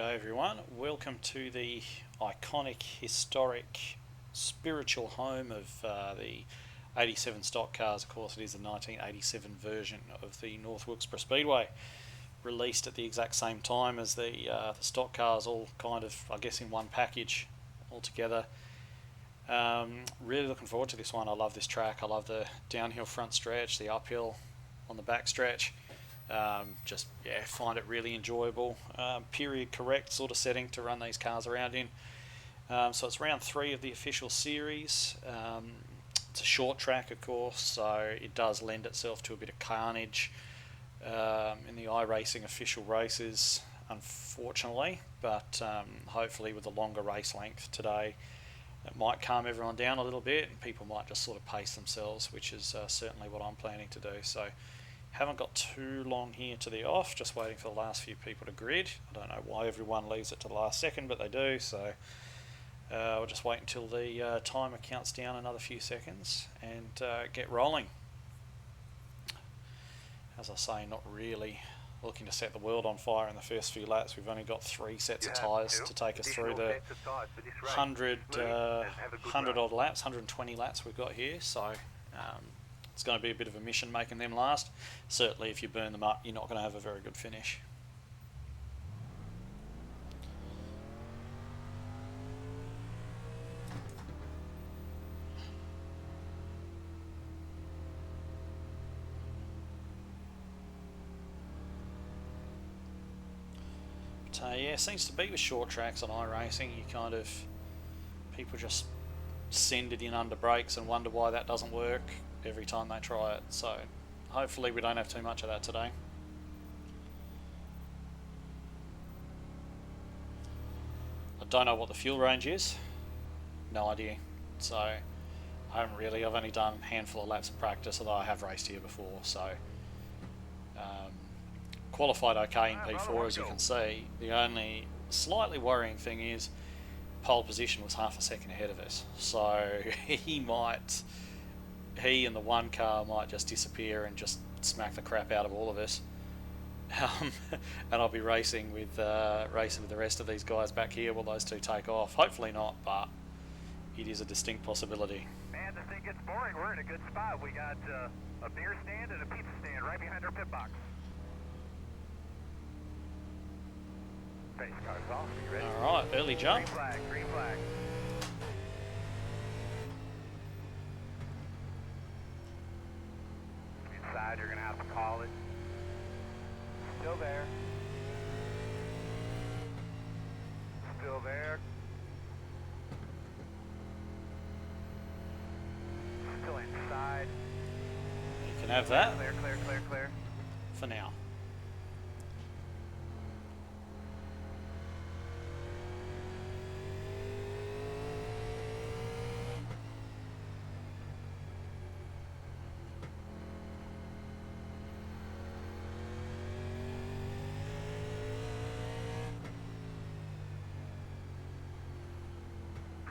G'day everyone, welcome to the iconic, historic, spiritual home of the 87 stock cars. Of course it is the 1987 version of the North Wilkesboro Speedway, released at the exact same time as the stock cars, all kind of, I guess, in one package altogether. Really looking forward to this one. I love this track. I love the downhill front stretch, the uphill on the back stretch. Find it really enjoyable. Period correct sort of setting to run these cars around in. So it's round 3 of the official series. It's a short track, of course, so it does lend itself to a bit of carnage in the iRacing official races, unfortunately. But hopefully with a longer race length today, it might calm everyone down a little bit and people might just sort of pace themselves, which is certainly what I'm planning to do. So haven't got too long here to the off, just waiting for the last few people to grid. I don't know why everyone leaves it to the last second, but they do, so we'll just wait until the timer counts down another few seconds and get rolling. As I say, not really looking to set the world on fire in the first few laps. We've only got 3 sets of tyres to take us through the 100 odd laps, 120 laps we've got here, so it's going to be a bit of a mission making them last. Certainly if you burn them up, you're not going to have a very good finish. But yeah, it seems to be with short tracks on iRacing, you kind of, people just send it in under brakes and wonder why that doesn't work every time they try it. So hopefully we don't have too much of that today. I don't know what the fuel range is, no idea. So I've only done a handful of laps of practice, although I have raced here before. So qualified okay in P4, as you can see. The only slightly worrying thing is pole position was half a second ahead of us, so he and the one car might just disappear and just smack the crap out of all of us. And I'll be racing with the rest of these guys back here while those two take off. Hopefully not, but it is a distinct possibility. Man, this thing gets boring. We're in a good spot. We got a beer stand and a pizza stand right behind our pit box. Face cars off. Are you ready? Alright, early jump. Green flag, green flag. Inside, you're going to have to call it. Still there. Still there. Still inside. You can have that. Clear, clear, clear, clear. For now.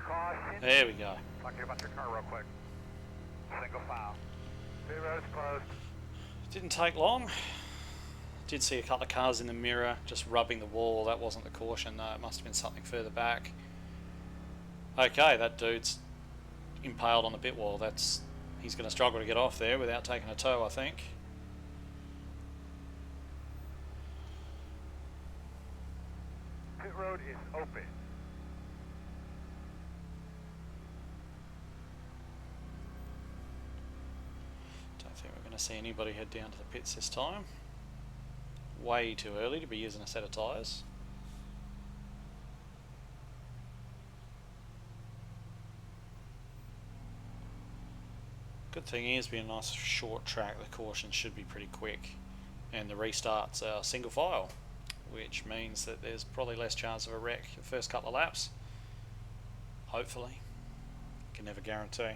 Caution. There we go. Talk to you about your car real quick. Single file. Pit road's closed. Didn't take long. Did see a couple of cars in the mirror just rubbing the wall. That wasn't the caution though, it must have been something further back. Okay, that dude's impaled on the pit wall. He's going to struggle to get off there without taking a tow, I think. Pit road is open. Don't think we're going to see anybody head down to the pits this time. Way too early to be using a set of tyres. Good thing is, being a nice short track, the cautions should be pretty quick, and the restarts are single file, which means that there's probably less chance of a wreck the first couple of laps. Hopefully. Can never guarantee.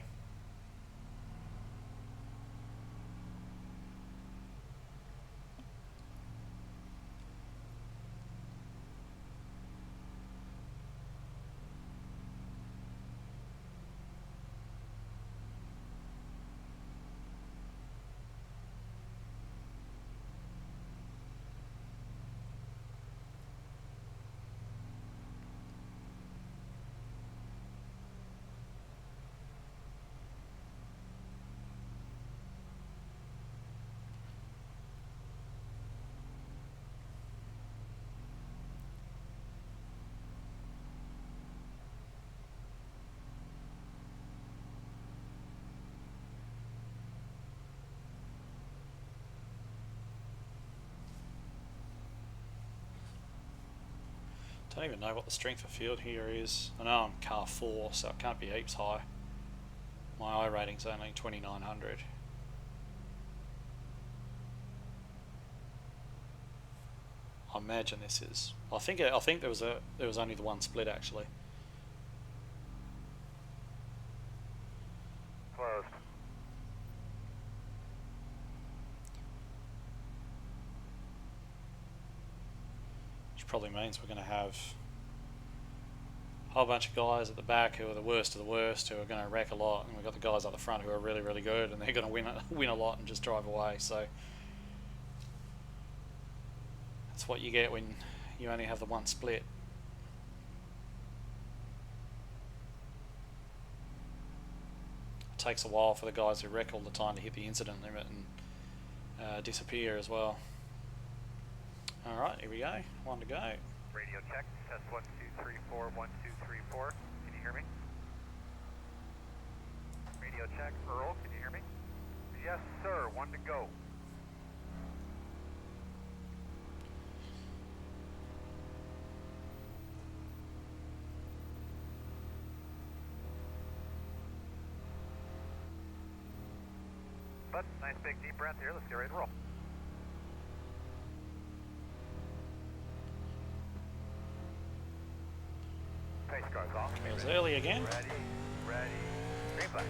don't even know what the strength of field here is. I know I'm car 4, so it can't be heaps high. My I rating's only 2900. I imagine this is. I think there was only the one split actually. Closed. Which probably means we're going to have a whole bunch of guys at the back who are the worst of the worst, who are going to wreck a lot, and we've got the guys up the front who are really, really good, and they're going to win a lot and just drive away. So that's what you get when you only have the one split. It takes a while for the guys who wreck all the time to hit the incident limit and disappear as well. Alright, here we go. One to go. Radio check. Test 1, 2, 3, 4, 1, 2, 3, 4. Can you hear me? Radio check. Earl, can you hear me? Yes, sir. 1 to go. But nice big deep breath here. Let's get ready to roll. Pace car's off. It was early again. Ready. Green flag.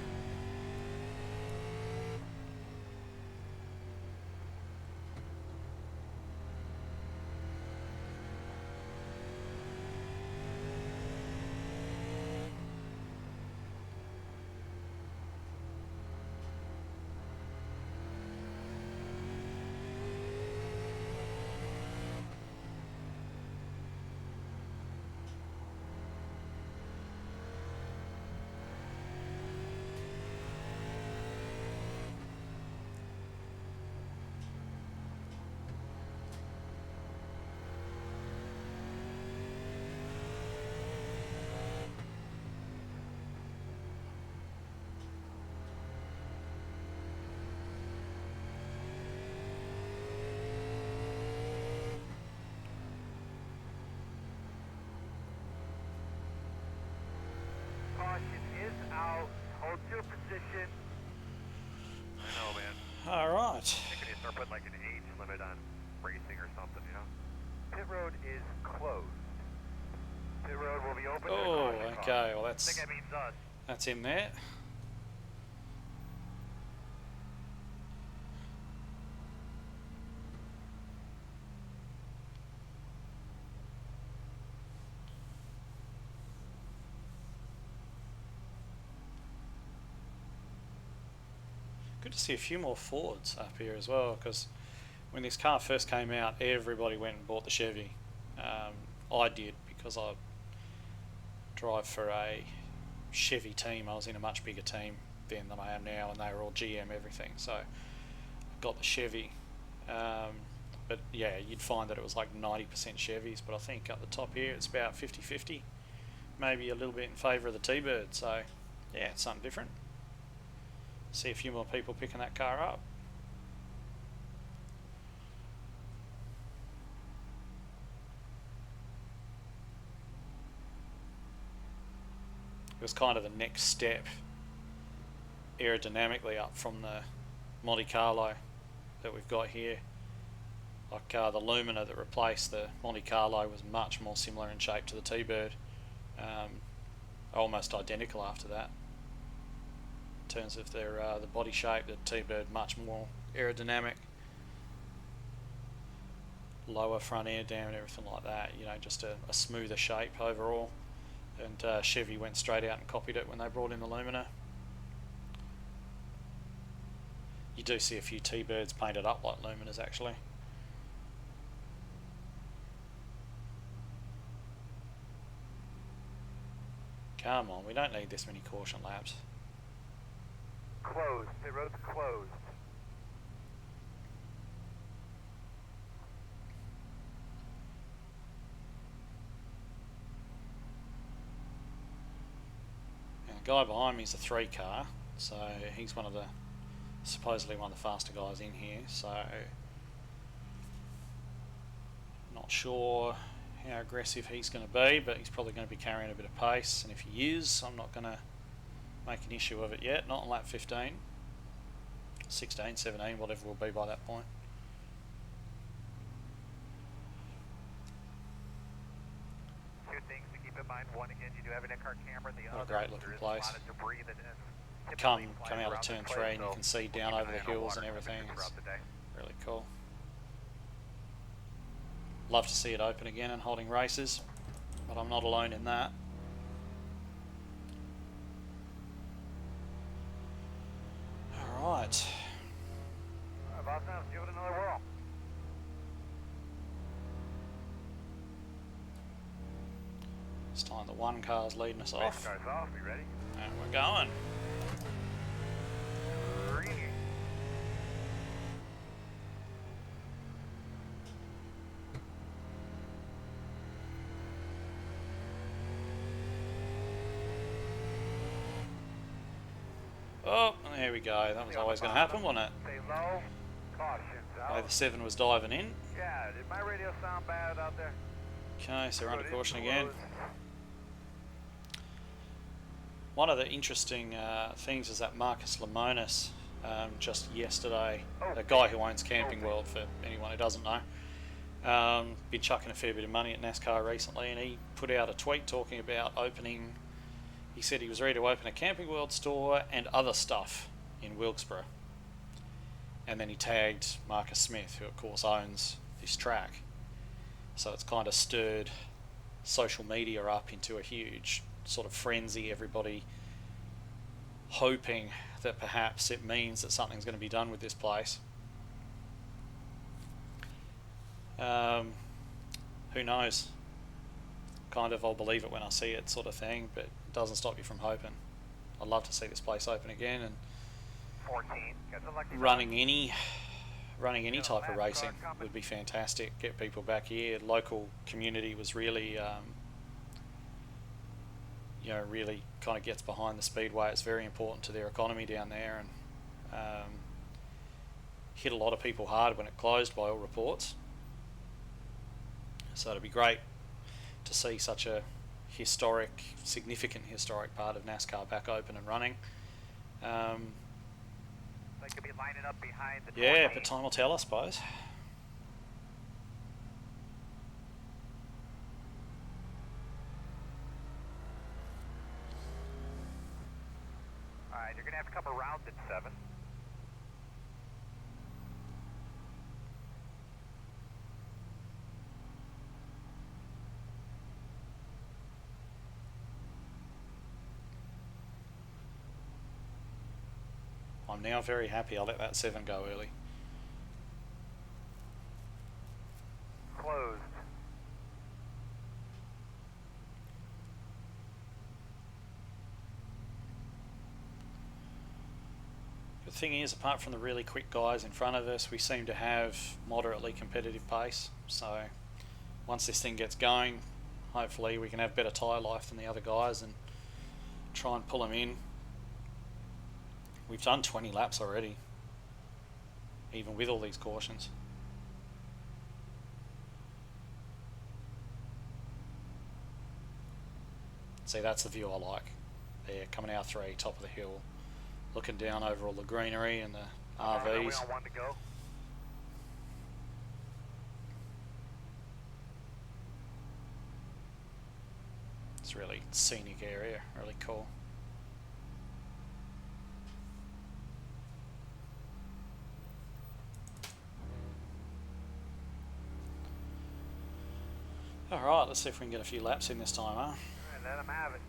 Is out. Hold your position. I know, man. Alright. I think we need to start putting like an age limit on racing or something, you know? Pit road is closed. Pit road will be open. Oh, okay. Well, I think that means us. that's in there. Good to see a few more Fords up here as well, because when this car first came out, everybody went and bought the Chevy. I did, because I drive for a Chevy team. I was in a much bigger team then than I am now, and they were all GM everything, so I got the Chevy. But yeah, you'd find that it was like 90% Chevys, but I think up the top here it's about 50-50, maybe a little bit in favour of the T-Bird, so yeah, it's something different. See a few more people picking that car up. It was kind of the next step aerodynamically up from the Monte Carlo that we've got here. Like the Lumina that replaced the Monte Carlo was much more similar in shape to the T-Bird. Almost identical after that. In terms of their the body shape, the T-Bird much more aerodynamic, lower front air dam and everything like that, you know, just a smoother shape overall, and Chevy went straight out and copied it when they brought in the Lumina. You do see a few T-Birds painted up like Luminas actually. Come on, we don't need this many caution laps. Closed. Pit road's closed. And the guy behind me is a 3 car, so he's supposedly one of the faster guys in here, so not sure how aggressive he's going to be, but he's probably going to be carrying a bit of pace, and if he is, I'm not going to make an issue of it yet. Not on lap 15, 16, 17, whatever we'll be by that point. Two things to keep in mind. One, again, you do have an in-car camera. The What a other, great looking there is place. a lot of debris that Come typically out flies of around turn this 3 place, and you so can see we'll down keep an over the eye on hills water and everything. temperature It's throughout the day. really cool. Love to see it open again and holding races, but I'm not alone in that. Alright. About now, give it another whirl. This time the one car's leading us Race off. car's off, you ready? And we're going. Green. Oh, there we go. That was always going to happen, wasn't it? Stay low. Caution's out. The 7 was diving in. Yeah, did my radio sound bad out there? Okay, so we're under Good, caution it's again. closed. One of the interesting things is that Marcus Lemonis, just yesterday, a guy who owns Camping World, for anyone who doesn't know, been chucking a fair bit of money at NASCAR recently, and he put out a tweet talking about opening. He said he was ready to open a Camping World store and other stuff in Wilkesboro. And then he tagged Marcus Smith, who of course owns this track. So it's kind of stirred social media up into a huge sort of frenzy, everybody hoping that perhaps it means that something's going to be done with this place. Who knows? Kind of, I'll believe it when I see it, sort of thing, but it doesn't stop you from hoping. I'd love to see this place open again and 14. Got the lucky running any type of racing would be fantastic. Get people back here. Local community was really really kind of gets behind the speedway. It's very important to their economy down there, and hit a lot of people hard when it closed by all reports. So it'd be great to see such a significant historic part of NASCAR back open and running. They could be lining up behind the Yeah, 20. but time will tell, I suppose. Alright, you're going to have to come around at 7. I'm now very happy I let that 7 go early. Closed. The thing is, apart from the really quick guys in front of us, we seem to have moderately competitive pace. So once this thing gets going, hopefully we can have better tyre life than the other guys and try and pull them in. We've done 20 laps already, even with all these cautions. See, that's the view I like. There, coming out 3, top of the hill, looking down over all the greenery and the RVs. We on 1 to go. It's a really scenic area, really cool. Alright, let's see if we can get a few laps in this time, huh? And let them have it.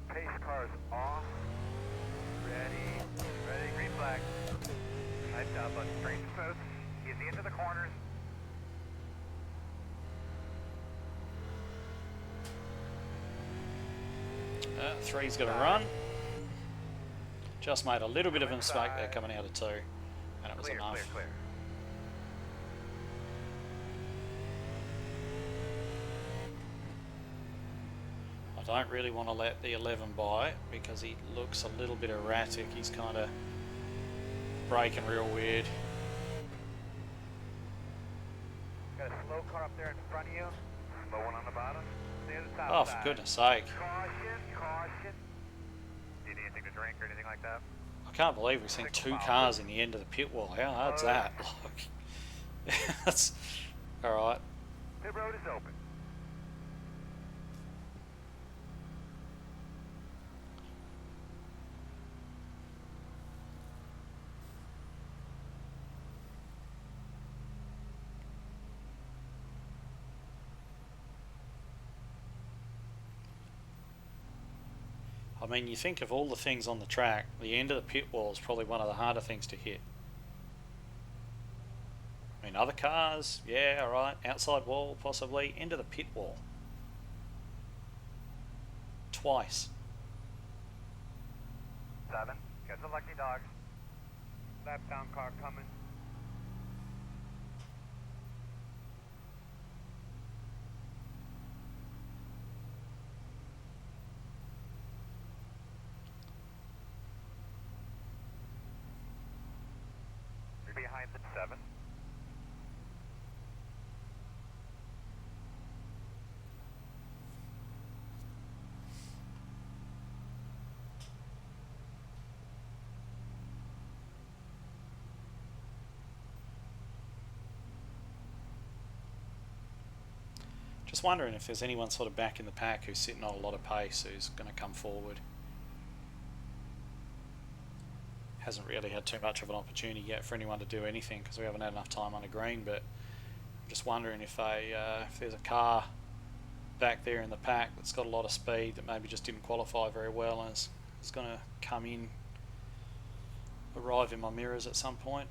Pace car's off. Ready. Ready. Green flag. Nice job, buddy. Straight and smooth. Easy into the corners. Three's got to run. Just made a little bit of a mistake there coming out of 2, and it was Clear, enough. clear, clear. I don't really want to let the 11 by because he looks a little bit erratic. He's kind of braking real weird. Got a slow car up there in front of you. Slow one on the bottom. Near the top Oh, side. for goodness sake. Caution, caution. Do you need anything to drink or anything like that? I can't believe we've seen two cars in the end of the pit wall. How hard's that? Like, that's alright. Pit road is open. I mean, you think of all the things on the track, the end of the pit wall is probably one of the harder things to hit. I mean, other cars, yeah, alright, outside wall, possibly, end of the pit wall. Twice. 7. Got the lucky dog. Lap down car coming. You're behind the 7. Just wondering if there's anyone sort of back in the pack who's sitting on a lot of pace who's going to come forward. Hasn't really had too much of an opportunity yet for anyone to do anything because we haven't had enough time on the green, but I'm just wondering if there's a car back there in the pack that's got a lot of speed that maybe just didn't qualify very well and is going to come in, arrive in my mirrors at some point.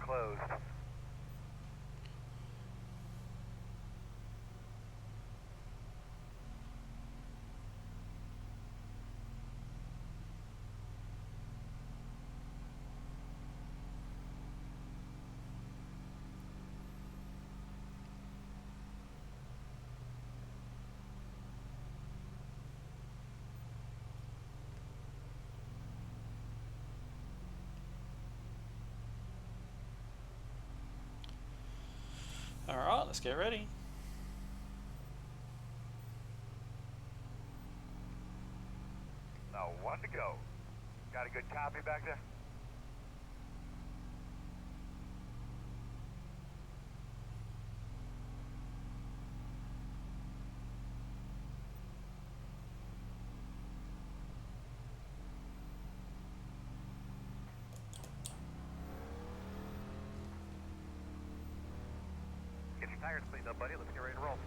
Closed. Alright, let's get ready. Now 1 to go. Got a good copy back there? Get your tires cleaned up, buddy. Let's get ready to roll.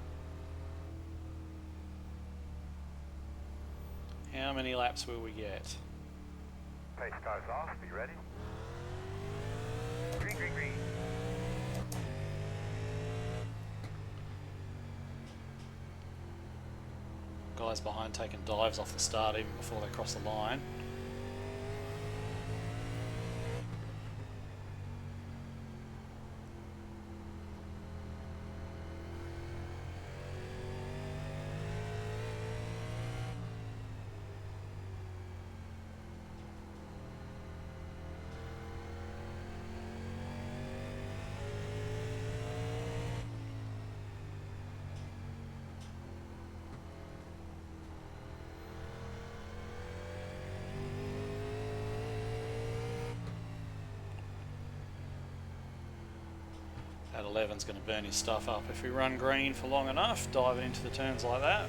How many laps will we get? Pace cars off. Be ready. Green, green, green. Guys behind taking dives off the start even before they cross the line. That 11's going to burn his stuff up if we run green for long enough, diving into the turns like that.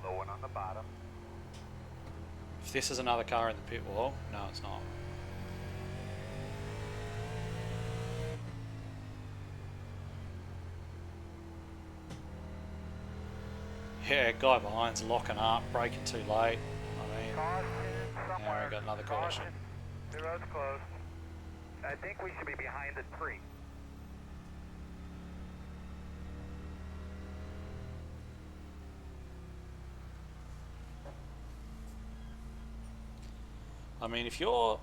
Low one on the bottom. If this is another car in the pit wall, no it's not. Yeah, guy behind's locking up, braking too late. I mean, Caution now somewhere. we got another caution. The road's closed. I think we should be behind the tree. I mean, if you're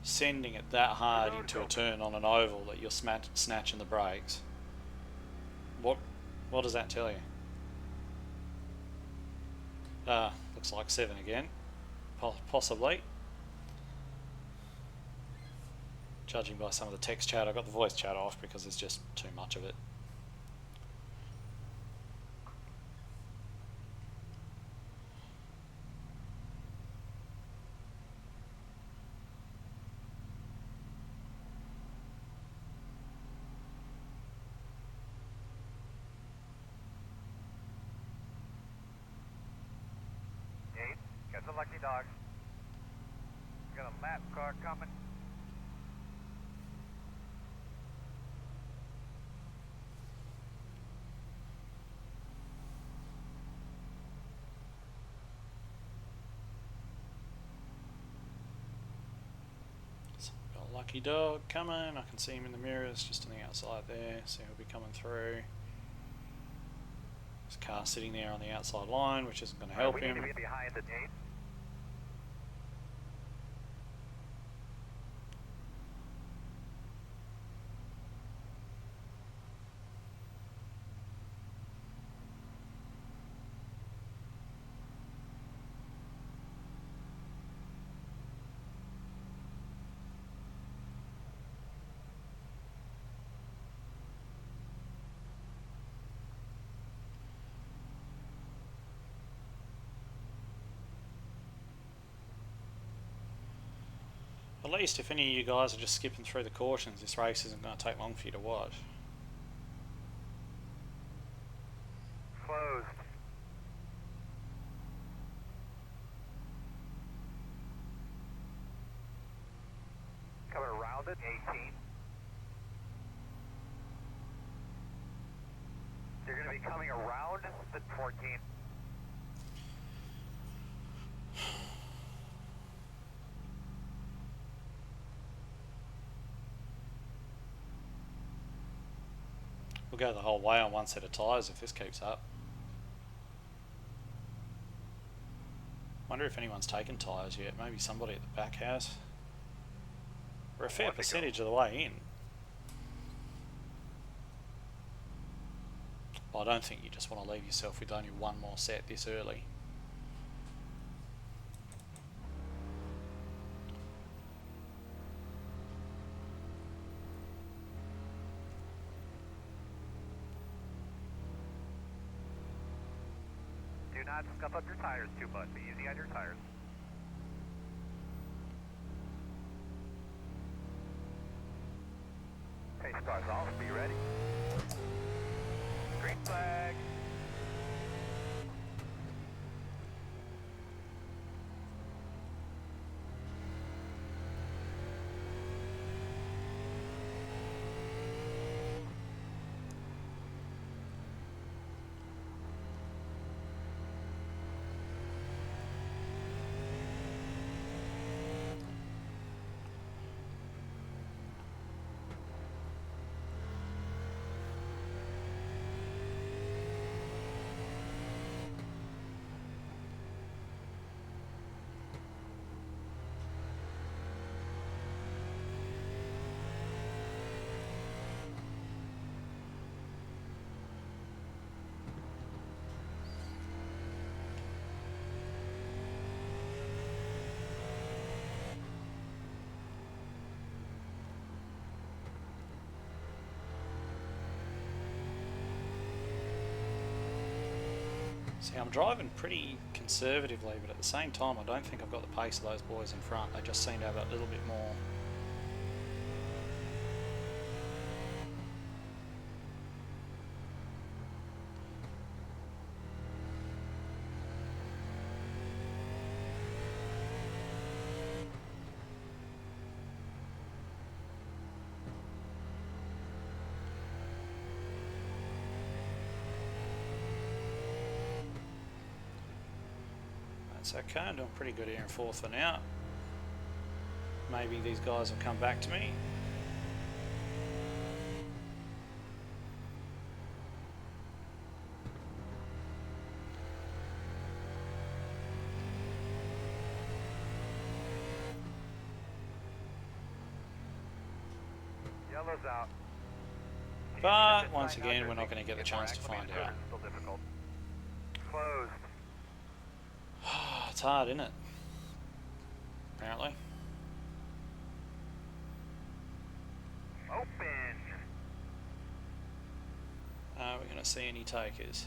sending it that hard into a turn on an oval that you're snatching the brakes. What does that tell you? Looks like 7 again, possibly. Judging by some of the text chat, I got the voice chat off because there's just too much of it. Got the lucky dog. Got a lap car coming. So we've got a lucky dog coming. I can see him in the mirrors just on the outside there, so he'll be coming through. There's a car sitting there on the outside line, which isn't going to help him. We need to be behind the gate. At least if any of you guys are just skipping through the cautions, this race isn't going to take long for you to watch. Closed. Coming around it, 18. You're going to be coming around the 14. We'll go the whole way on one set of tyres if this keeps up. Wonder if anyone's taken tyres yet. Maybe somebody at the back has. We're a fair percentage of the way in. Well, I don't think you just want to leave yourself with only one more set this early. Do not scuff up your tires too much. Be easy on your tires. Pace cars off. Be ready. Green flag. See, I'm driving pretty conservatively, but at the same time I don't think I've got the pace of those boys in front. They just seem to have that little bit more. That's okay, I'm doing pretty good here in fourth for now. Maybe these guys will come back to me. yellow's out. But once again, we're not going to get the chance to find out. Still difficult. Closed. It's hard, isn't it? Apparently. Open. Are we going to see any takers?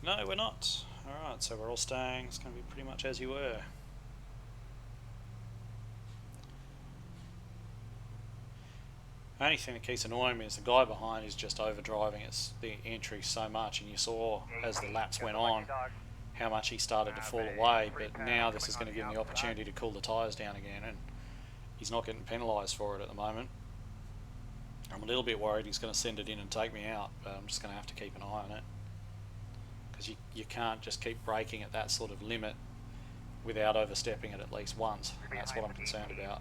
No, we're not. Alright, so we're all staying. It's going to be pretty much as you were. The only thing that keeps annoying me is the guy behind is just overdriving the entry so much, and you saw as the laps went on how much he started to fall away, but now this is going to give him the opportunity to cool the tyres down again, and he's not getting penalised for it at the moment. I'm a little bit worried he's going to send it in and take me out, but I'm just going to have to keep an eye on it, because you can't just keep braking at that sort of limit without overstepping it at least once. That's what I'm concerned about.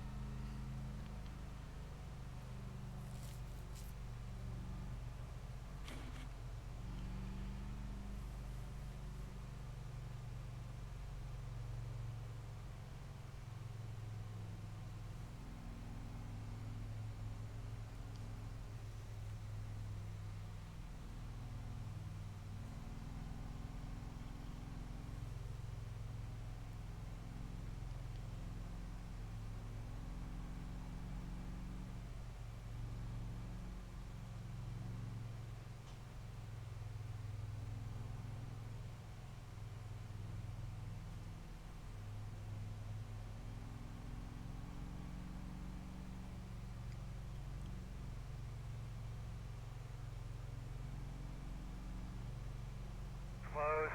Closed.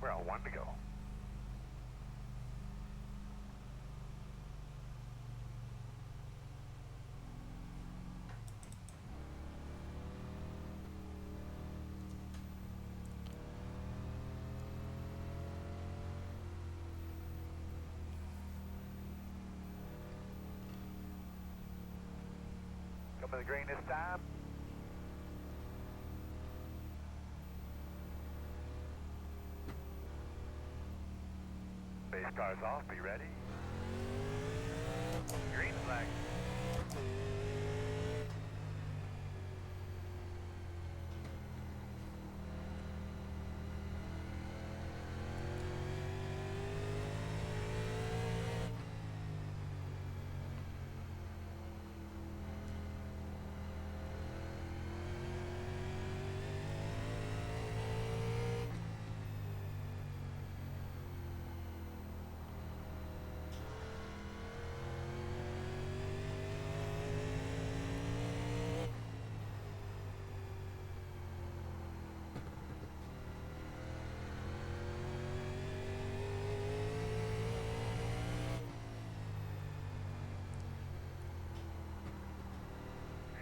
We're on one to go. Come to the green this time. Base car's off, be ready. Green flag.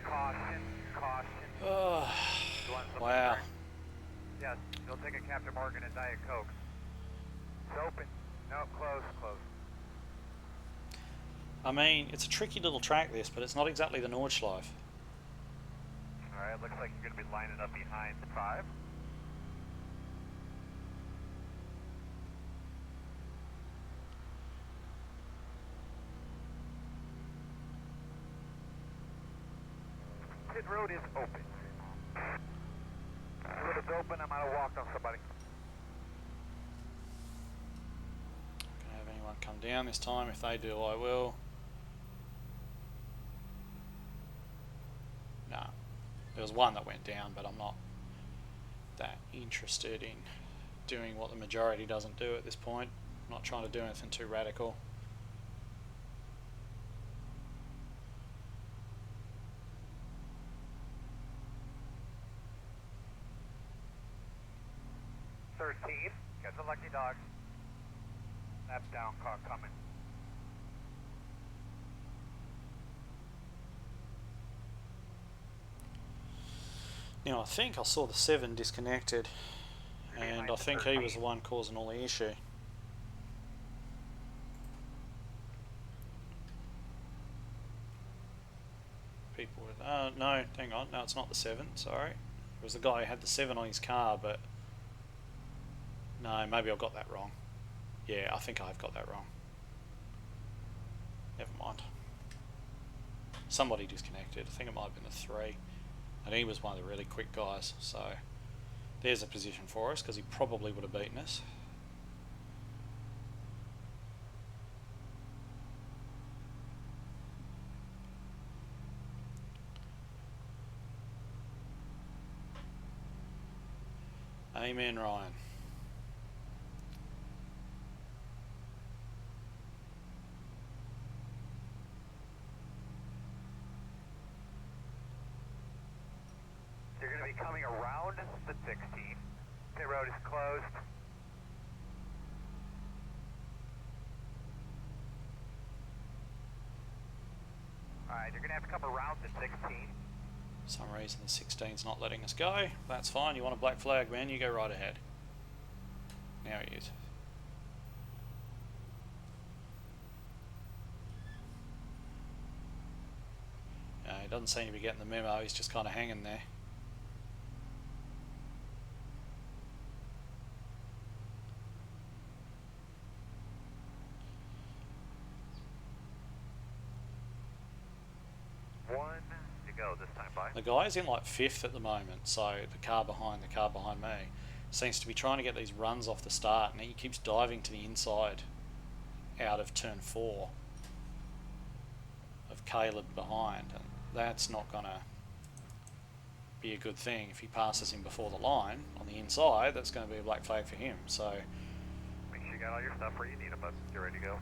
Caution, caution. Oh, wow. Yes, they'll take a Captain Morgan and Diet Coke. It's open. No, close, close. I mean, it's a tricky little track this, but it's not exactly the Nordschleife. Alright, looks like you're going to be lining up behind 5. Pit road is open. If it's open, I might have walked on somebody. Gonna have anyone come down this time. If they do, I will. There was one that went down, but I'm not that interested in doing what the majority doesn't do at this point. I'm not trying to do anything too radical. Got the lucky dog. Lap down car coming. Now I think I saw the 7 disconnected, and I think he was the one causing all the issue. People with, no, hang on, no, it's not the 7, sorry. It was the guy who had the 7 on his car, but no, maybe I've got that wrong. Yeah, I think I've got that wrong. Never mind. Somebody disconnected. I think it might have been a 3. And he was one of the really quick guys. So there's a position for us, because he probably would have beaten us. Amen, Ryan. You're going to be coming around the 16. Pit road is closed. Alright, you're going to have to come around the 16. For some reason the 16's not letting us go. That's fine. You want a black flag, man? You go right ahead. Now he is. He doesn't seem to be getting the memo. He's just kind of hanging there. One to go this time, by. The guy's in like 5th at the moment, so the car behind me seems to be trying to get these runs off the start, and he keeps diving to the inside out of turn 4 of Caleb behind, and that's not going to be a good thing. If he passes him before the line on the inside, that's going to be a black flag for him. So Make sure you got all your stuff where you need them, but you're ready to go.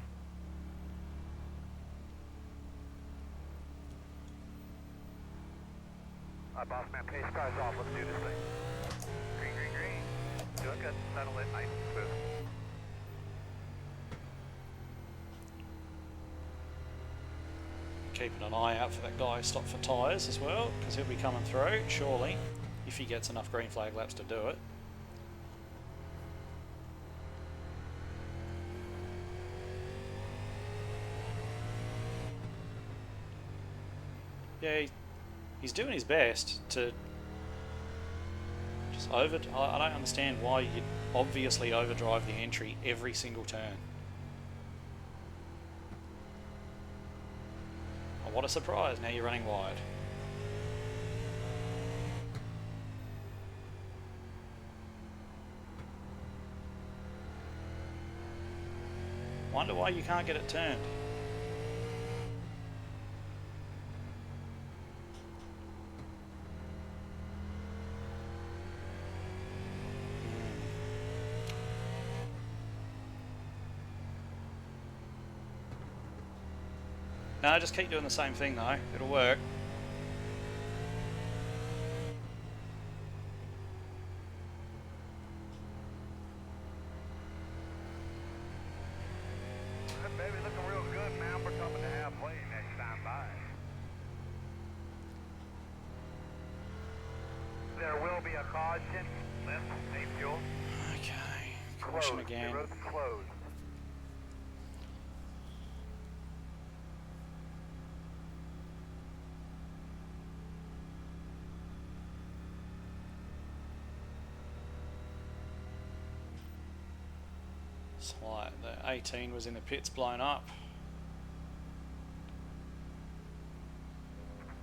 Alright, boss man, pace cars off. Let's do this thing. Green, green, green. Doing good. Settle it. Nice and smooth. keeping an eye out for that guy stop for tyres as well, because he'll be coming through surely if he gets enough green flag laps to do it. Yeah, he's doing his best to just I don't understand why you'd obviously overdrive the entry every single turn. Oh, what a surprise, now you're running wide. Wonder why you can't get it turned. No, just keep doing the same thing though, it'll work. Baby, looking real good, man. We're coming to halfway next time by. There will be a caution. Lift, save fuel. Okay, caution again. The road's closed. It's like the 18 was in the pits blown up.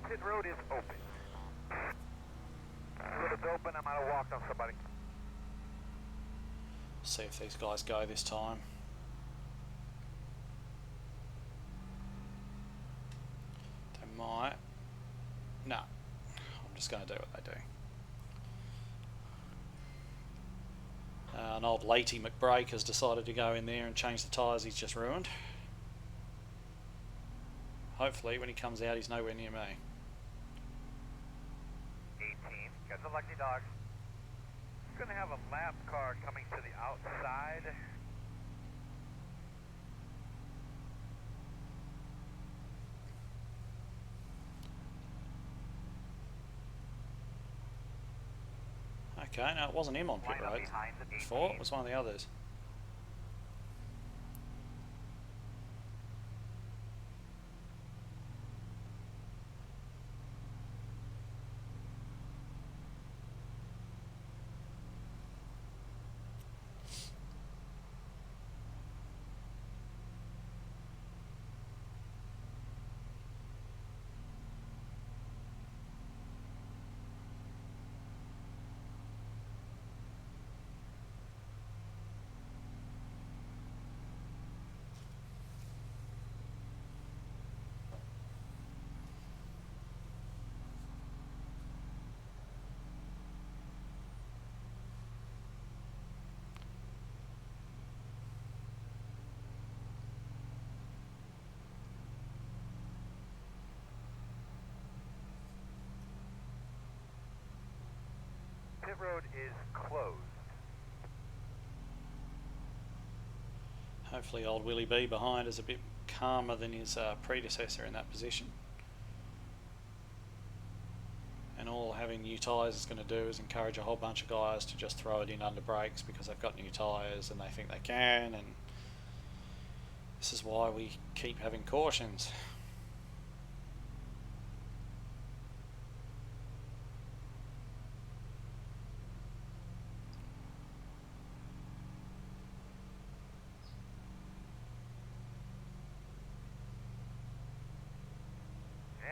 Pit road is open. Road is open. I might have walked on somebody. See if these guys go this time. They might. No. I'm just going to do what they do. an old Latey McBrake has decided to go in there and change the tyres he's just ruined. Hopefully when he comes out he's nowhere near me. 18, got the lucky dog. Going to have a lap car coming to the outside. Okay, no, it wasn't him on pit road before, it was one of the others. Pit road is closed. Hopefully old Willie B behind is a bit calmer than his predecessor in that position. And all having new tyres is going to do is encourage a whole bunch of guys to just throw it in under brakes because they've got new tyres and they think they can, and this is why we keep having cautions.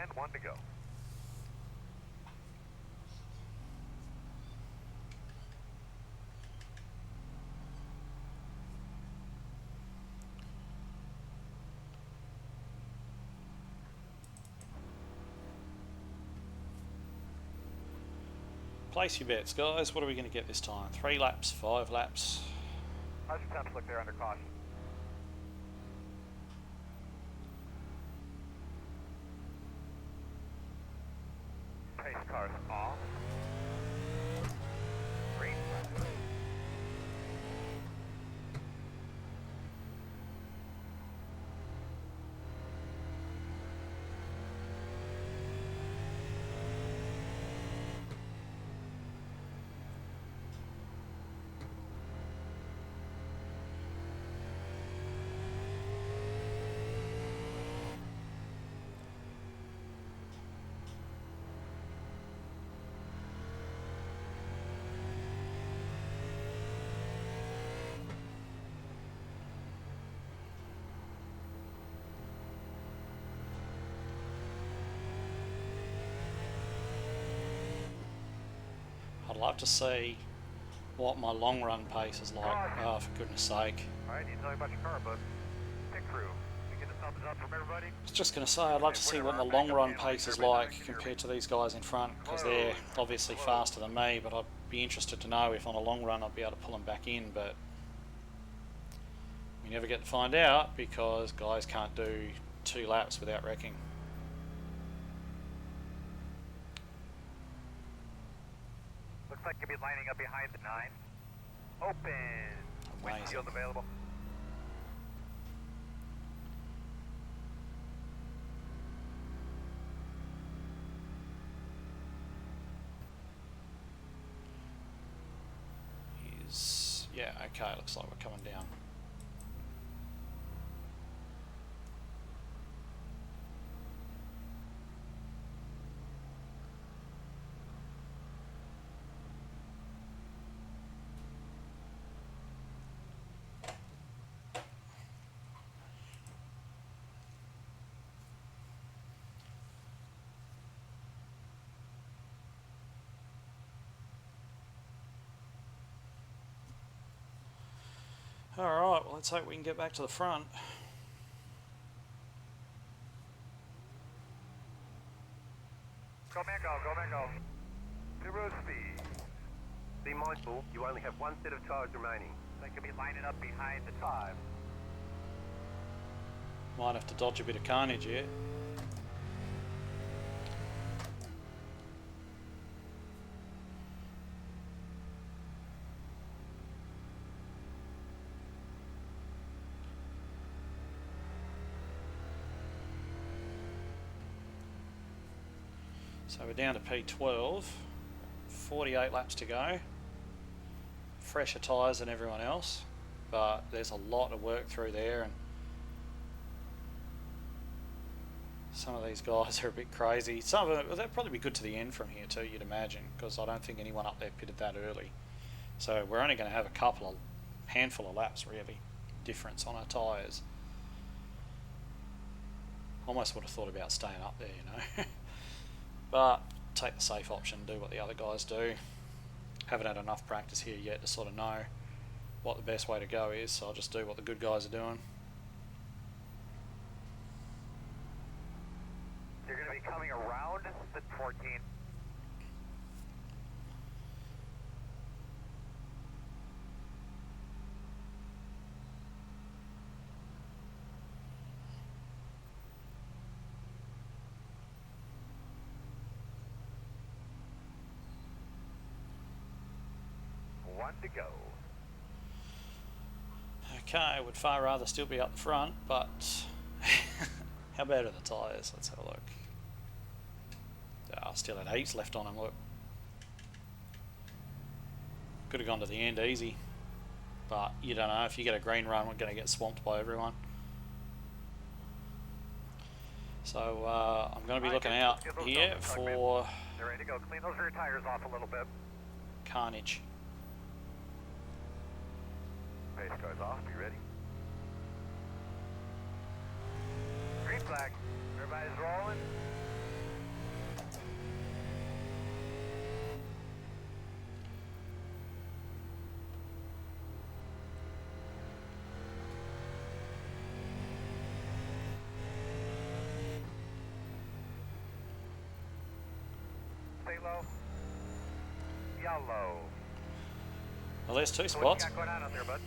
And 1 to go. Place your bets, guys. What are we going to get this time? 3 laps, 5 laps? How's your temps look there under caution? Pace cars off. Green flag. I'd love to see what my long run pace is like. Oh, for goodness sake. Alright, need to tell you about your car, but pit crew, you get a thumbs up from everybody? I was just going to say, I'd love to see what my long run pace is like compared to these guys in front, because they're obviously faster than me, but I'd be interested to know if on a long run I'd be able to pull them back in, but we never get to find out because guys can't do 2 laps without wrecking. Looks like you'll be lining up behind the 9. Open. Amazing. Windshield available. Yeah, okay, looks like we're coming down. Alright, well let's hope we can get back to the front. Go man go, go man go. 2 road speed. Be mindful. careful, you only have one set of tires remaining. They could be lining up behind the 5. Might have to dodge a bit of carnage here. So we're down to P12, 48 laps to go, fresher tyres than everyone else, but there's a lot of work through there, and some of these guys are a bit crazy. Some of them, they'll probably be good to the end from here too, you'd imagine, because I don't think anyone up there pitted that early. So we're only going to have a handful of laps really difference on our tyres. Almost would have thought about staying up there, you know. But take the safe option, do what the other guys do. Haven't had enough practice here yet to sort of know what the best way to go is, so I'll just do what the good guys are doing. You're going to be coming around the 14. One to go. Okay, I would far rather still be up the front, but how bad are the tyres? Let's have a look. Still had heaps left on them, look. Could have gone to the end easy, but you don't know. If you get a green run, we're going to get swamped by everyone. So I'm going to be looking out here for They're ready to go. Clean those rear tires off a little bit. carnage. Pace cars off. Be ready. Green flag. Everybody's rolling. Stay low. Yellow. Well, there's two What spots. you got going on out there, bud?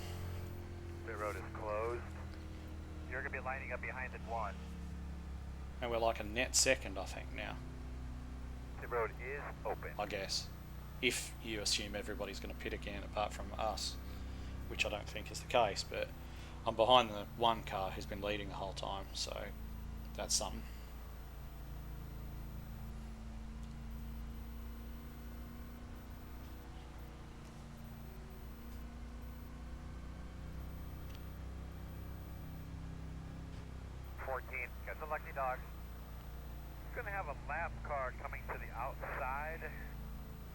The road is closed. You're going to be lining up behind it 1. And we're like a net second, I think, now. The road is open. I guess. If you assume everybody's going to pit again apart from us, which I don't think is the case, but I'm behind the one car who's been leading the whole time, so that's something. Got the lucky dog. Going to have a lap car coming to the outside.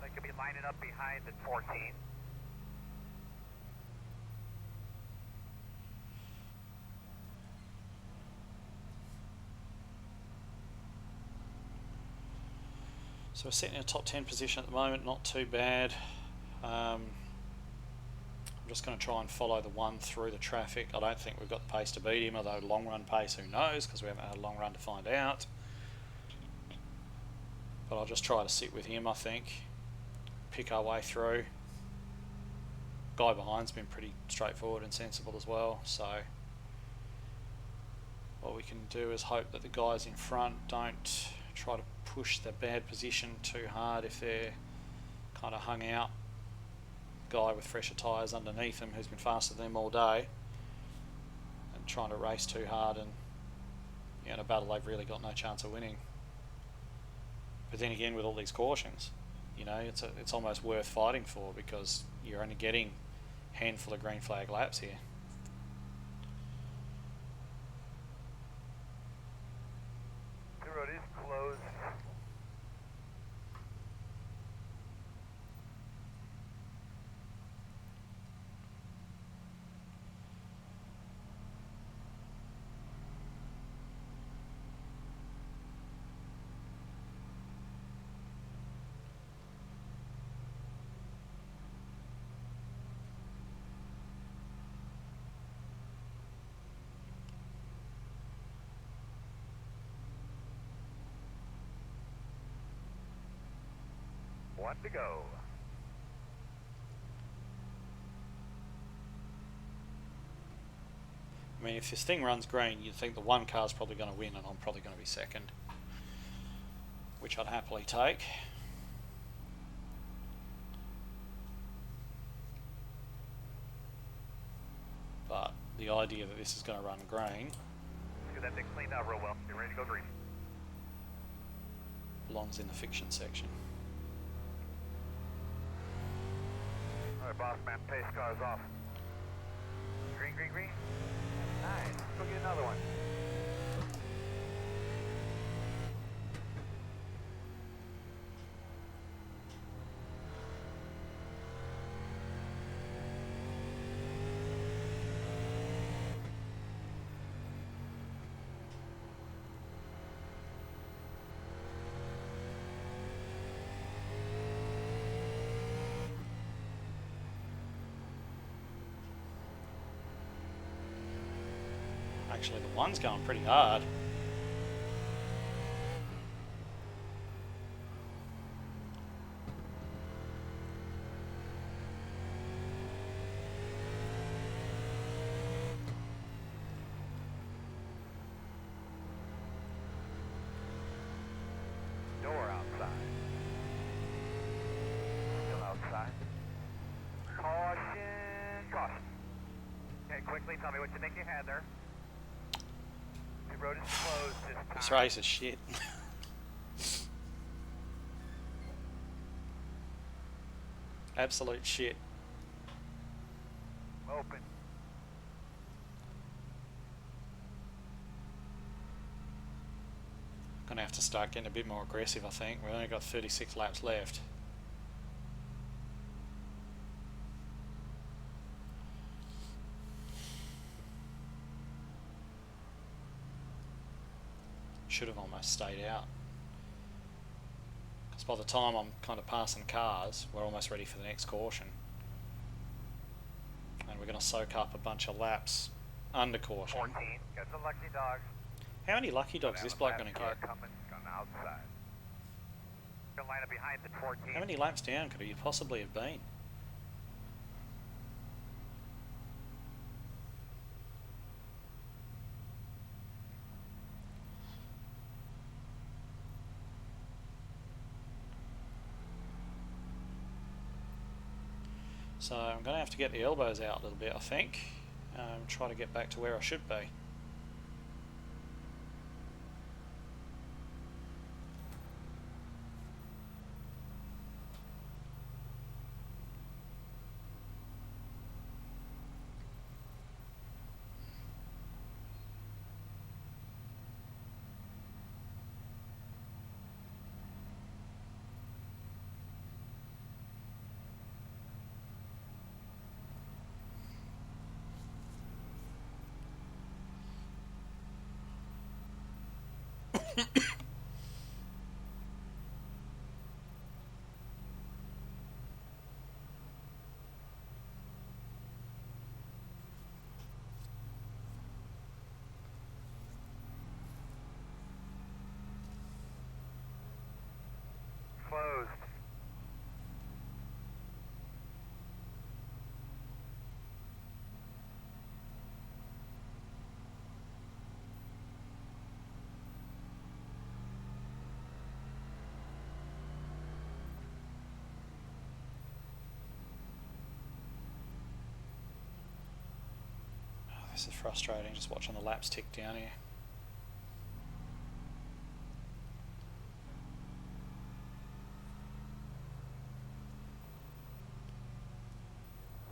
They could be lining up behind the 14. So we're sitting in a top 10 position at the moment, not too bad. I'm just going to try and follow the one through the traffic. I don't think we've got the pace to beat him, although long run pace, who knows, because we haven't had a long run to find out. But I'll just try to sit with him, I think. Pick our way through. Guy behind's been pretty straightforward and sensible as well, so what we can do is hope that the guys in front don't try to push the bad position too hard if they're kind of hung out. Guy with fresher tyres underneath him who's been faster than them all day and trying to race too hard, and in a battle they've really got no chance of winning. But then again, with all these cautions, you know, it's almost worth fighting for, because you're only getting a handful of green flag laps here. The road is closed. One to go. mean, if this thing runs green, you'd think the one car's probably going to win and I'm probably going to be second, which I'd happily take. But the idea that this is going to run green Get that thing cleaned out real well. Get ready to go green. belongs in the fiction section. Alright, boss man, pace car's off. Green, green, green. Nice. Go get another one. Actually, the one's going pretty hard. Door outside. Still outside. Caution, caution. Okay, quickly tell me what you think you had there. The road is closed this time. This race is shit. Absolute shit. Open. Gonna have to start getting a bit more aggressive, I think. We've only got 36 laps left. Should have almost stayed out. Because by the time I'm kind of passing cars, we're almost ready for the next caution. And we're going to soak up a bunch of laps under caution. 14. Got some lucky dogs. How many lucky dogs is this bloke going to get? Coming outside. Gonna line up behind the 14. How many laps down could he possibly have been? So I'm going to have to get the elbows out a little bit, I think. Try to get back to where I should be. Closed. Oh, this is frustrating, just watching the laps tick down here.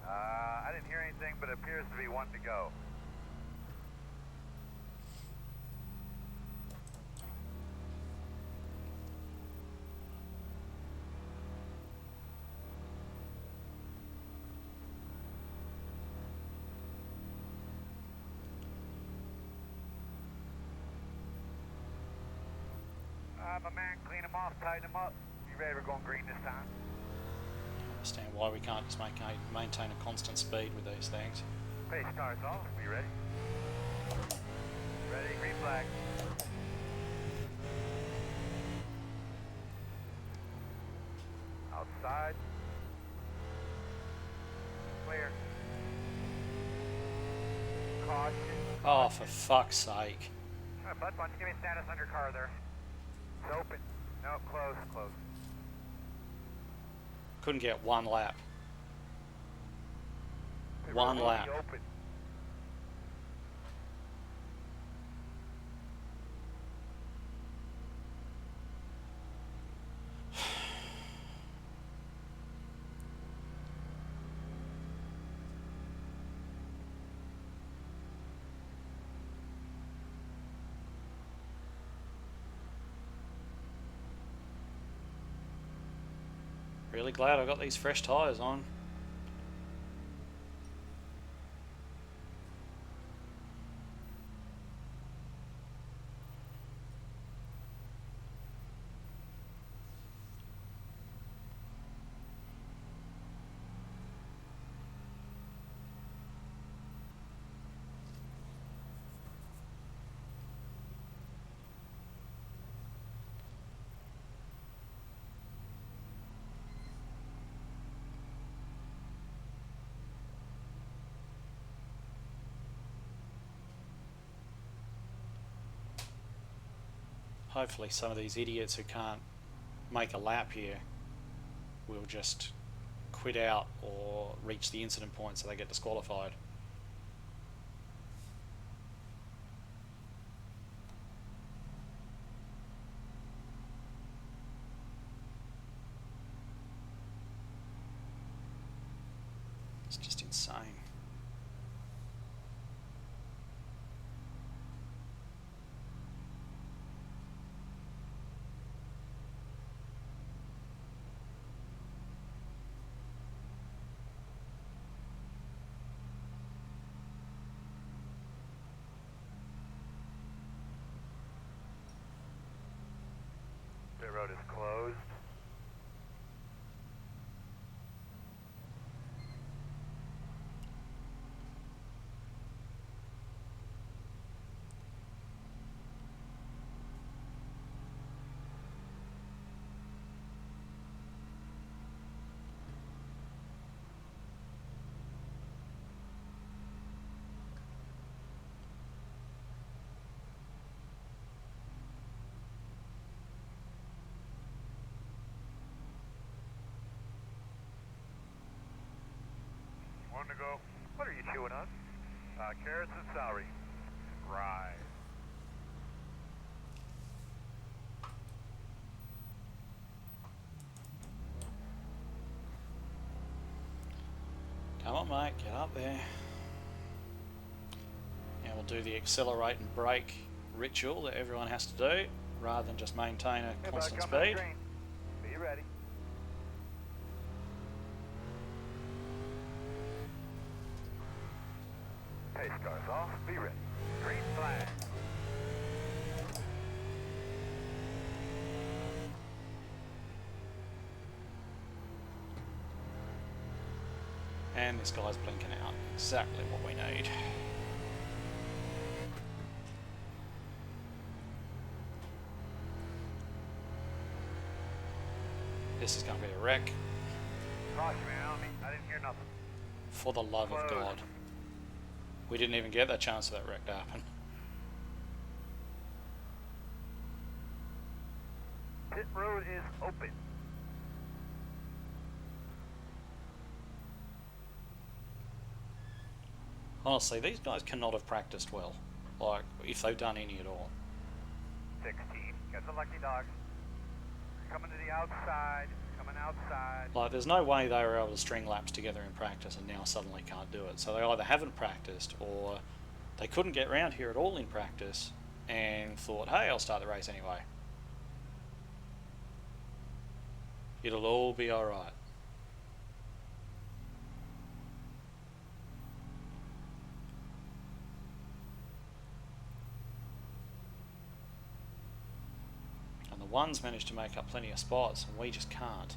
I didn't hear anything, but it appears to be one to go. My man, clean them off, tighten them up. You ready? We're going green this time. I understand why we can't just maintain a constant speed with these things. Pace starts off. You ready? Ready, green flag. Outside. Clear. Caution. Oh, for fuck's sake. Bud, why don't you give me status on your car there? It's open. No, close. Couldn't get one lap. They One were lap. Open. Really glad I got these fresh tyres on. Hopefully some of these idiots who can't make a lap here will just quit out or reach the incident point so they get disqualified. It's just insane. The road is closed. One to go. What are you chewing on? Carrots and celery. Right. Come on, mate, get up there. Now we'll do the accelerate and brake ritual that everyone has to do, rather than just maintain a constant speed. Be ready. Pace cars off. Be ready. Green flag. And this guy's blinking out. Exactly what we need. This is going to be a wreck. Caution, man. I didn't hear nothing. For the love of God. We didn't even get that chance for that wreck to happen. Pit road is open. Honestly, these guys cannot have practiced well. Like, if they've done any at all. 16. Got the lucky dogs. Coming to the outside. Coming outside. Like, there's no way they were able to string laps together in practice and now suddenly can't do it. So they either haven't practiced or they couldn't get around here at all in practice and thought, hey, I'll start the race anyway. It'll all be alright. And the ones managed to make up plenty of spots and we just can't.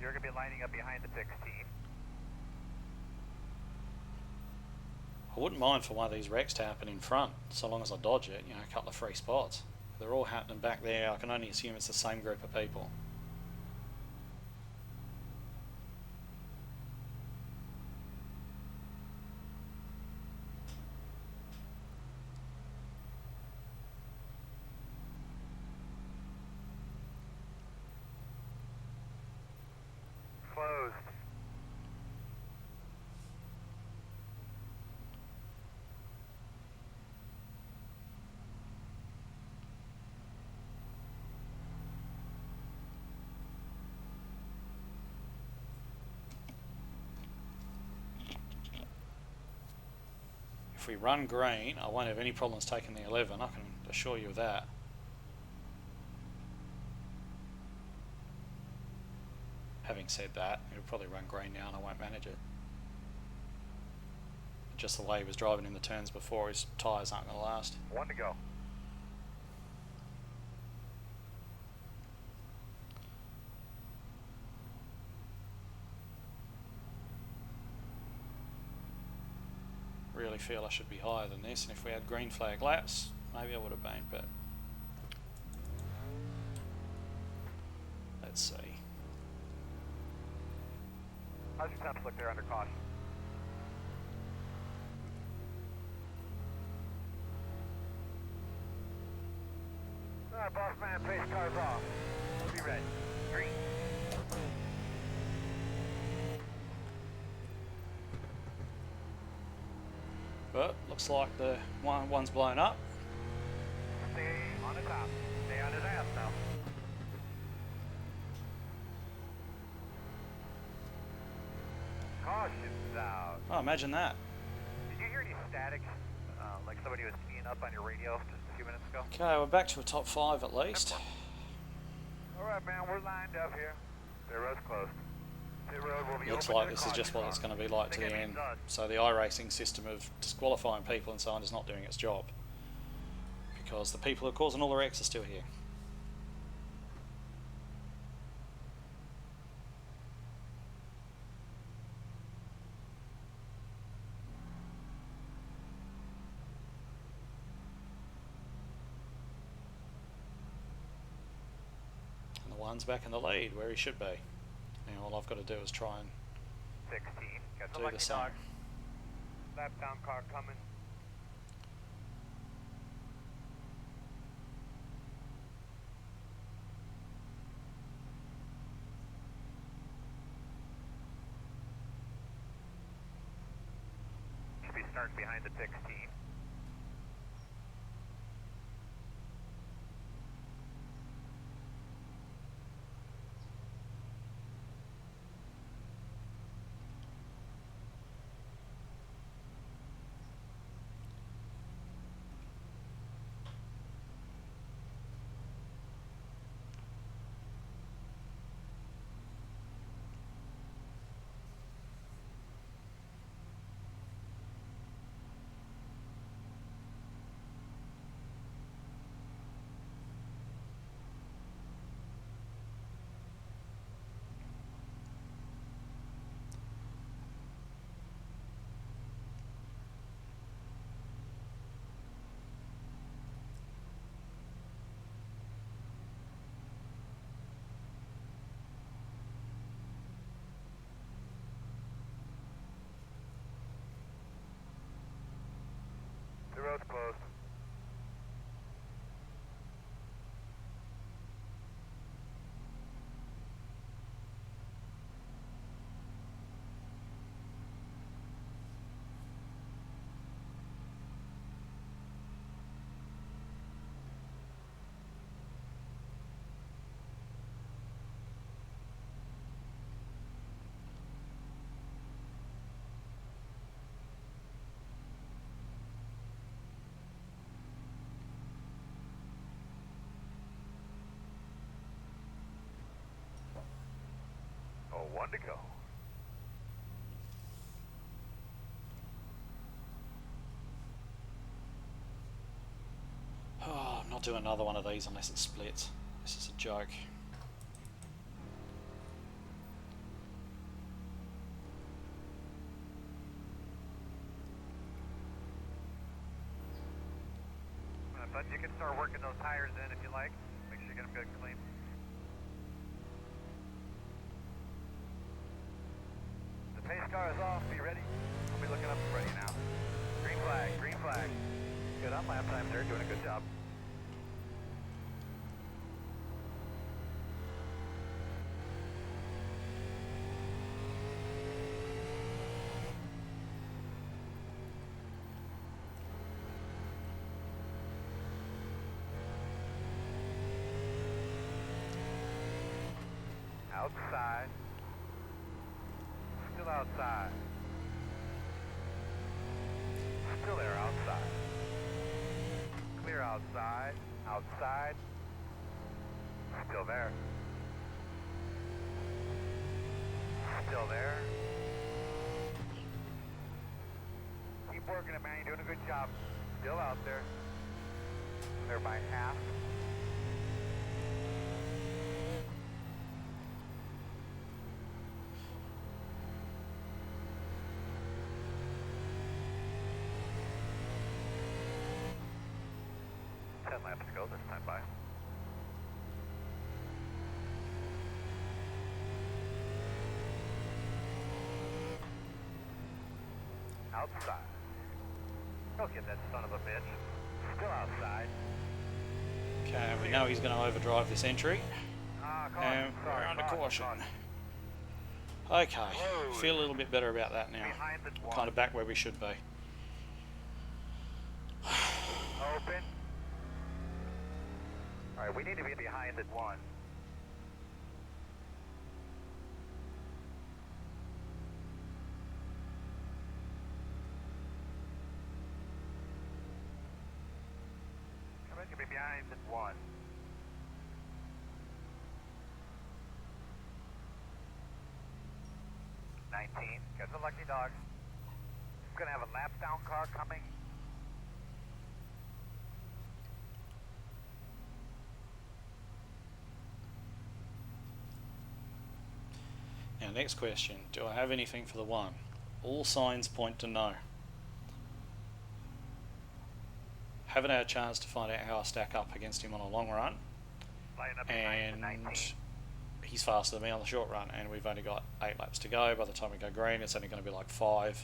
You're going to be lining up behind the 16. I wouldn't mind for one of these wrecks to happen in front, so long as I dodge it, you know, a couple of free spots. They're all happening back there. I can only assume it's the same group of people. Closed. If we run green, I won't have any problems taking the 11, I can assure you of that. Having said that, it'll probably run green now and I won't manage it. Just the way he was driving in the turns before, his tyres aren't going to last. 1 to go. Really feel I should be higher than this, and if we had green flag laps, maybe I would have been, but let's see. How's your temps look there under caution? Alright, boss man, pace cars off. Be ready. Green. But looks like the one's blown up. Stay on the top. Stay on his ass now. Caution's out. Oh, imagine that. Did you hear any static? Like somebody was speeding up on your radio just a few minutes ago? Okay, we're back to a top 5 at least. Alright, man, we're lined up here. The road's closed. The road will be Looks open like to the this is just caution what it's zone. going to be like to the Think end. everything's done. So the iRacing system of disqualifying people and so on is not doing its job. Because the people who are causing all the wrecks are still here. And the one's back in the lead where he should be. Now all I've got to do is try and 16. Got some do lucky the same. dog. Lap down car coming. Should be starting behind the 16. The road's closed. Oh, 1 to go. Oh, I'm not doing another one of these unless it splits. This is a joke. but you can start working those tires in if you like. Make sure you get them good and clean. The pace car is off. Be ready. I'll be looking up and ready now. Green flag, green flag. Good on lap time, sir. Doing a good job. Outside. Still outside. Still there, outside. Clear outside. Outside. Still there. Still there. Keep working it, man. You're doing a good job. Still out there. There by half. Laps to go this time by. Outside. Don't get that son of a bitch. Still outside. Okay, we know he's going to overdrive this entry. And we're under caution. Okay, feel a little bit better about that now. Kind of back where we should be. Open. Alright, we need to be behind at 1. Come on, you be behind at 1. Got the lucky dog. Gonna have a lap down car coming. Now, next question. Do I have anything for the 1? All signs point to no. Haven't had a chance to find out how I stack up against him on a long run. And he's faster than me on the short run, and we've only got 8 laps to go. By the time we go green, it's only going to be like 5.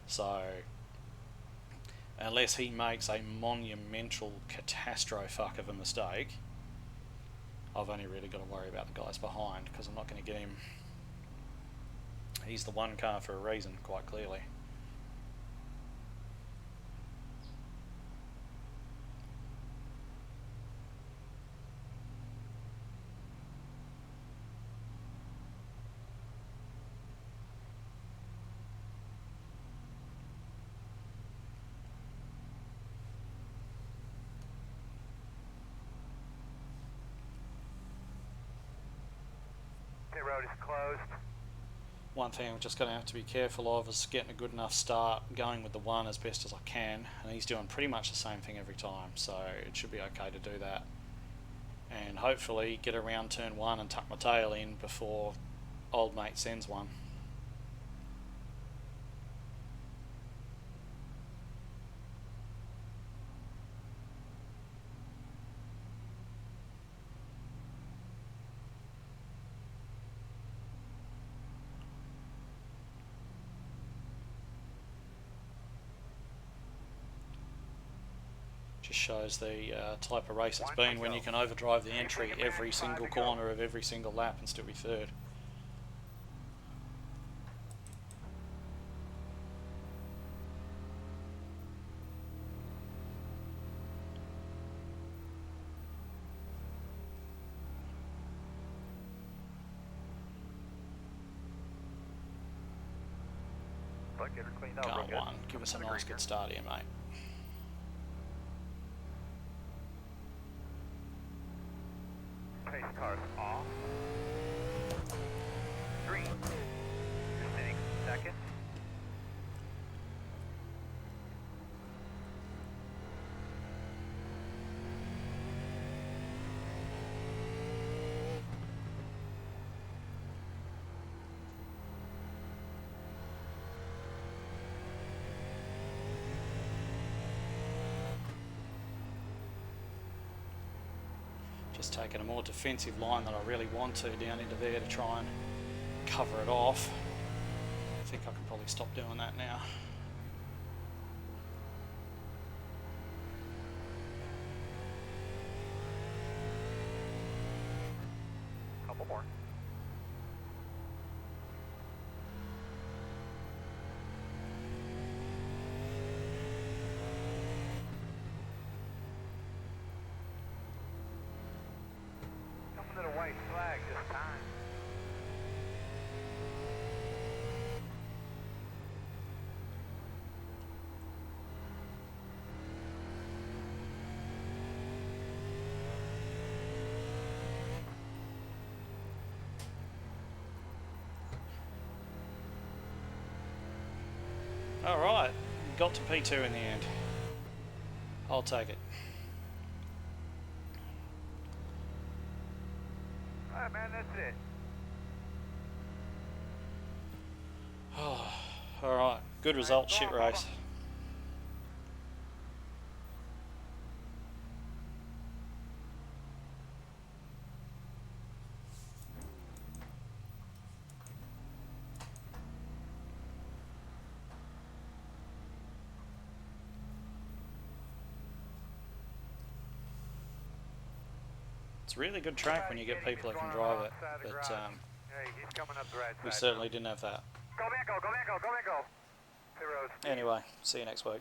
So, unless he makes a monumental catastrophe of a mistake, I've only really got to worry about the guys behind, because I'm not going to get him. He's the 1 car for a reason, quite clearly. The road is closed. One thing I'm just going to have to be careful of is getting a good enough start, going with the 1 as best as I can, and he's doing pretty much the same thing every time, so it should be okay to do that. And hopefully get around turn 1 and tuck my tail in before old mate sends one. Just shows the type of race it's been when you can overdrive the entry every single corner of every single lap and still be third. Get her cleaned up. Car 1, give us a nice good start here, mate. Pace car's off. Green. You're sitting second. Just taking a more defensive line than I really want to down into there to try and cover it off. I think I can probably stop doing that now. Couple more. Coming to the white flag this time. Alright, got to P2 in the end. I'll take it. Alright, man, that's it. Oh, alright, good result, shit race. It's a really good track when you get people that can drive it, but Hey, he's coming up the right we side. certainly didn't have that. Go, man, go, go, man, go, go, man, go. Zeros. Anyway, see you next week.